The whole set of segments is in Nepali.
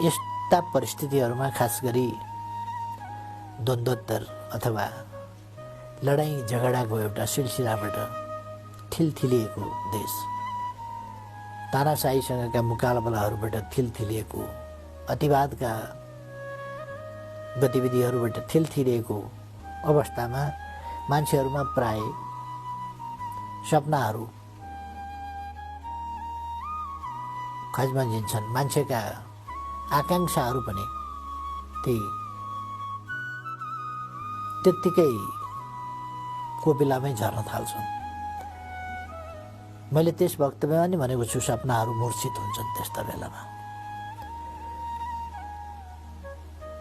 यस्ता परिस्थितिहरूमा खास गरी द्वन्द्वोत्तर अथवा लडाईँ झगडाको एउटा सिलसिलाबाट थिलथिलिएको देश, तानाशाहीसँगका मुकाबलाहरूबाट थिलथिलिएको, अतिवादका गतिविधिहरूबाट थिलथिलिएको अवस्थामा मान्छेहरूमा प्राय सपनाहरू खजमजिन्छन्। मान्छेका आकाङ्क्षाहरू पनि त्यत्तिकै कोपिलामै झर्न थाल्छन्। मैले त्यस वक्तव्यमा नि भनेको छु, सपनाहरू मूर्छित हुन्छन् त्यस्ता बेलामा।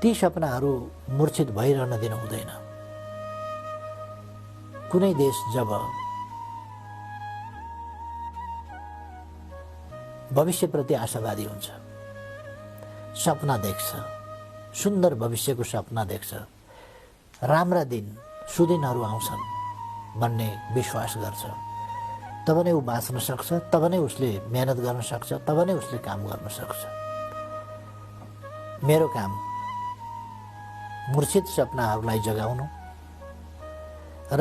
ती सपनाहरू मूर्छित भइरहन दिनु हुँदैन। कुनै देश जब भविष्यप्रति आशावादी हुन्छ, सपना देख्छ, सुन्दर भविष्यको सपना देख्छ, राम्रा दिन सुदिनहरू आउँछन् भन्ने विश्वास गर्छ, तब नै ऊ बाँच्न सक्छ, तब नै उसले मेहनत गर्न सक्छ, तब नै उसले काम गर्न सक्छ। मेरो काम मूर्छित सपनाहरूलाई जगाउनु र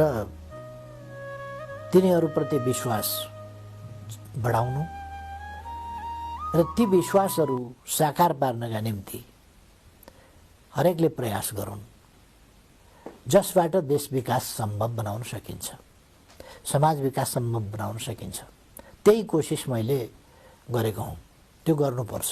तिनीहरूप्रति विश्वास बढाउनु र ती विश्वासहरू साकार पार्नका निम्ति हरेकले प्रयास गरून्, जसबाट देश विकास सम्भव बनाउन सकिन्छ, समाज विकास सम्भव बनाउन सकिन्छ। त्यही कोसिस मैले गरेको हुँ। त्यो गर्नुपर्छ।